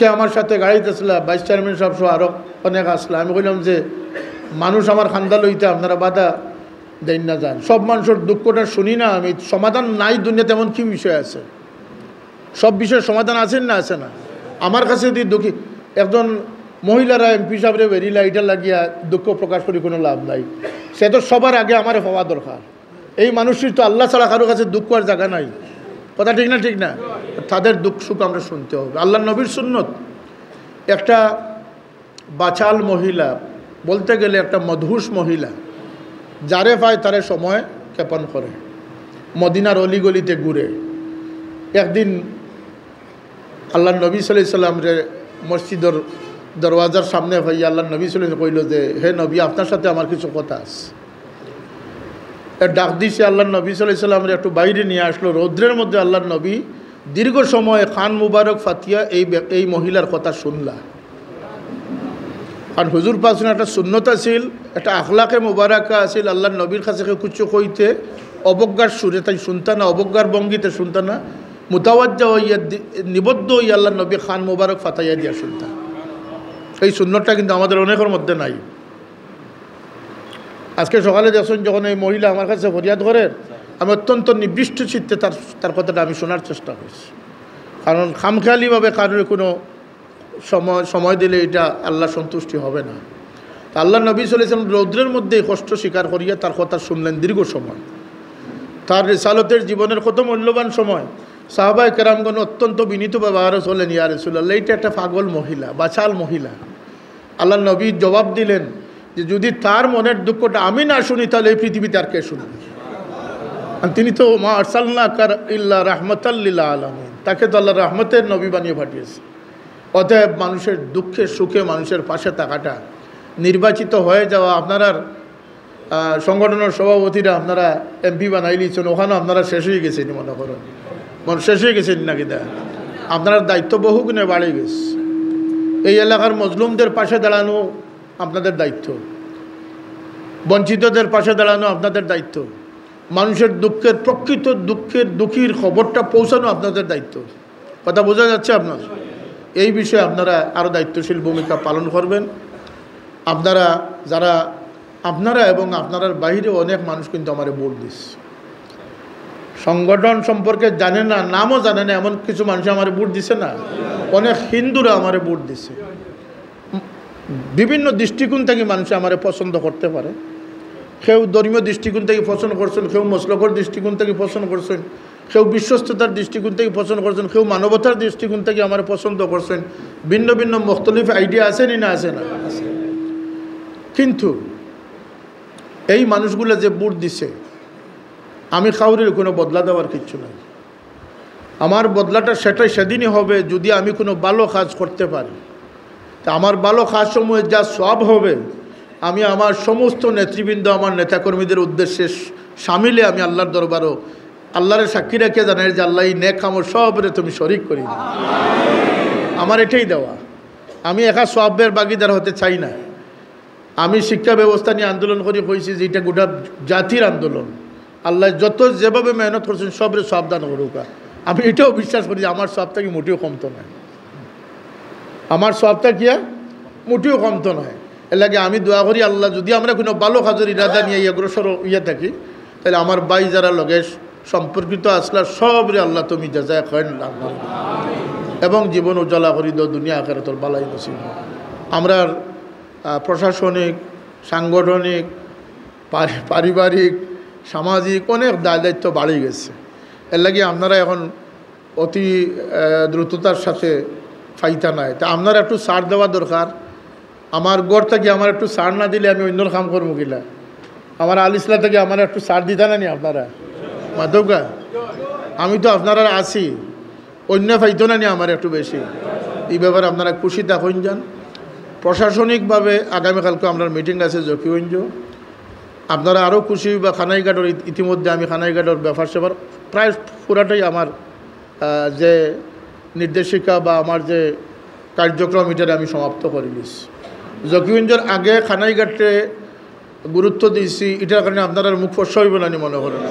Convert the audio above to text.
কে আমার সাথে গাড়িতে আসলা ভাইস চেয়ারম্যান সাহেব সহ আরও অনেক আসলা। আমি কইলাম যে মানুষ আমার খান্দা লইতে আপনারা বাধা দেন না যান। সব মানুষের দুঃখটা শুনি না আমি। সমাধান নাই দুনিয়াতে এমন কী বিষয় আছে? সব বিষয়ের সমাধান আছেন না আছে না? আমার কাছে যদি দুঃখী একজন মহিলারা এমপি সাহেবরে বেরিলা এটা লাগিয়া দুঃখ প্রকাশ করি কোনো লাভ নাই। সে তো সবার আগে আমার হওয়া দরকার। এই মানুষটির তো আল্লাহ ছাড়া কারো কাছে দুঃখ আর জায়গা নাই। কথা ঠিক না? ঠিক না? তাদের দুঃখ সুখ আমরা শুনতে হবে। আল্লাহ নবীর সুন্নত একটা বাচাল মহিলা, বলতে গেলে একটা মধুস মহিলা, যারে পায় তারে সময় ক্ষেপণ করে, মদিনার অলিগলিতে ঘুরে। একদিন আল্লাহ নবী সাল্লাল্লাহু আলাইহি সাল্লাম রে মসজিদের দরওয়াজার সামনে ভাইয়া আল্লাহ নবী সাল্লাল্লাহু আলাইহি কইল যে হে নবী, আপনার সাথে আমার কিছু কথা আছে। ডাক দিছে আল্লাহ নবী সাল্লাল্লাহু আলাইহি সাল্লাম রে একটু বাইরে নিয়ে আসলো। রৌদ্রের মধ্যে আল্লাহ নবী দীর্ঘ সময় খান মুবারক ফাতিয়া এই মহিলার কথা শুনলা। কারণ হুজুর পাশে একটা সুন্নত আছিল, একটা আখলাকে মুবারাকা আছিল। আল্লাহ নবীর কাছে কিছু কইতে অবজ্ঞার সুরে তাই শুনতা না, অবজ্ঞার ভঙ্গিতে শুনতা না, মুতাওয়াজ্জা হইয়া নিবদ্ধ হইয়া আল্লাহ নবী খান মুবারক ফাতাইয়া দিয়া শুনতা। এই সুন্নতটা কিন্তু আমাদের অনেকের মধ্যে নাই। আজকে সকালে দেখুন যখন এই মহিলা আমার কাছে ফরিয়াদ করেন, আমি অত্যন্ত নিবৃষ্ট চিত্তে তার কথাটা আমি শোনার চেষ্টা করছি। কারণ খামখেয়ালিভাবে কারোর কোনো সময় দিলে এটা আল্লাহ সন্তুষ্টি হবে না। তা আল্লাহ নবী সাল্লাল্লাহু আলাইহি ওয়াসাল্লাম রৌদ্রের মধ্যে কষ্ট স্বীকার করিয়া তার কথা শুনলেন দীর্ঘ সময়। তার রিসালতের জীবনের কত মূল্যবান সময়। সাহাবায়ে কেরামগণ অত্যন্ত বিনীত ব্যবহার হলেন, ইয়া রাসূলুল্লাহ, এইটা একটা পাগল মহিলা, বাচাল মহিলা। আল্লাহ নবী জবাব দিলেন যে যদি তার মনের দুঃখটা আমি না শুনি তাহলে এই পৃথিবীতে আর কে শুনবে? তিনি তো মা আরসালনাকা ইল্লা রাহমাতাল লিল আলামিন, তাকে তো আল্লাহ রহমতের নবী বানিয়ে পাঠিয়েছে। অতএব মানুষের দুঃখে সুখে মানুষের পাশে থাকাটা, নির্বাচিত হয়ে যাওয়া, আপনারা সংগঠনের সভাপতিরা আপনারা এমপি বানাই লিয়েছেন, ওখানেও আপনারা শেষ হয়ে গেছেন, মনে করুন শেষ হয়ে গেছেন নাকি? আপনার দায়িত্ব বহু গুণে বাড়ে গেছে। এই এলাকার মজলুমদের পাশে দাঁড়ানো আপনাদের দায়িত্ব, বঞ্চিতদের পাশে দাঁড়ানো আপনাদের দায়িত্ব, মানুষের দুঃখের প্রকৃত দুঃখীর খবরটা পৌঁছানো আপনাদের দায়িত্ব। কথা বোঝা যাচ্ছে আপনার? এই বিষয়ে আপনারা আরও দায়িত্বশীল ভূমিকা পালন করবেন। আপনারা এবং আপনার বাইরে অনেক মানুষ কিন্তু আমার ভোট দিচ্ছে, সংগঠন সম্পর্কে জানে না, নামও জানে না, এমন কিছু মানুষ আমার ভোট দিছে না। অনেক হিন্দুরা আমার ভোট দিছে। বিভিন্ন দৃষ্টিকোণ থেকে মানুষ আমার পছন্দ করতে পারে। কেউ ধর্মীয় দৃষ্টিকোণ থেকে পছন্দ করছেন, কেউ মসলকর দৃষ্টিকোণ থেকে পছন্দ করছেন, কেউ বিশ্বস্ততার দৃষ্টিকোণ থেকে পছন্দ করছেন, কেউ মানবতার দৃষ্টিকোণ থেকে আমার পছন্দ করছেন। ভিন্ন ভিন্ন মুখতলিফ আইডিয়া আছে না? আছে না? কিন্তু এই মানুষগুলো যে ভোট দিছে, আমি কাউরির কোনো বদলা দেওয়ার কিচ্ছু নাই। আমার বদলাটা সেদিনই হবে যদি আমি কোনো ভালো কাজ করতে পারি। তা আমার ভালো কাজসমূহে যা সব হবে, আমি আমার সমস্ত নেতৃবৃন্দ, আমার নেতাকর্মীদের উদ্দেশ্যে সামিলে আমি আল্লাহর দরবারও আল্লাহরে সাক্ষী রেখে জানাই যে আল্লাহ এই নেক আমল সবরে তুমি শরিক করি। আমার এটাই দেওয়া। আমি একা সবের ভাগিদার হতে চাই না। আমি শিক্ষা ব্যবস্থা নিয়ে আন্দোলন করে কইছি যে এটা গোটা জাতির আন্দোলন। আল্লাহ যত যেভাবে মেহনত করছেন সবরে সব দান করুক। আমি এটাও বিশ্বাস করি যে আমার সবটা কি মোটেও কমতো নয়, আমার সবটা কি মোটেও কমতো নয়। এর লাগে আমি দোয়া করি আল্লাহ যদি আমরা কোনো ভালো কাজের ইরাদা নিয়ে অগ্রসর থাকি, তাহলে আমার ভাই যারা লগে সম্পর্কিত আসলা সবরে আল্লাহ তুমি জাযায়ে খায়র দান করো এবং জীবন উজ্জ্বলা করি দাও, দুনিয়া আখিরাতের বালাই নসিব। আমরা প্রশাসনিক, সাংগঠনিক, পারিবারিক, সামাজিক অনেক দায়িত্ব বাড়ে গেছে। এর লাগে আপনারা এখন অতি দ্রুততার সাথে ফাইতা নাই। তা আপনারা একটু ছাড় দেওয়া দরকার। আমার গড় থেকে আমার একটু ছাড় না দিলে আমি অন্যর কাম করবো কিলা? আমার আলিসলা থেকে আমার একটু ছাড় দিতা না নি আপনারা? মাধবগা আমি তো আপনারা আছি, অন্য ফাইতো না নি আমার একটু বেশি। এই ব্যাপারে আপনারা খুশি থাকুন যান। প্রশাসনিকভাবে আগামীকালকে আপনার মিটিং আছে জকিগঞ্জ, আপনারা আরও খুশি বা খানাইঘাটর ইতিমধ্যে আমি খানাইঘাটর ব্যাপার সেবার প্রায় পুরাটাই আমার যে নির্দেশিকা বা আমার যে কার্যক্রম এটার আমি সমাপ্ত করে দিয়েছি। জকিগঞ্জের আগে খানাইঘাটে গুরুত্ব দিয়েছি, এটার কারণে আপনারা মুখ ফসা হইব না মনে করেন।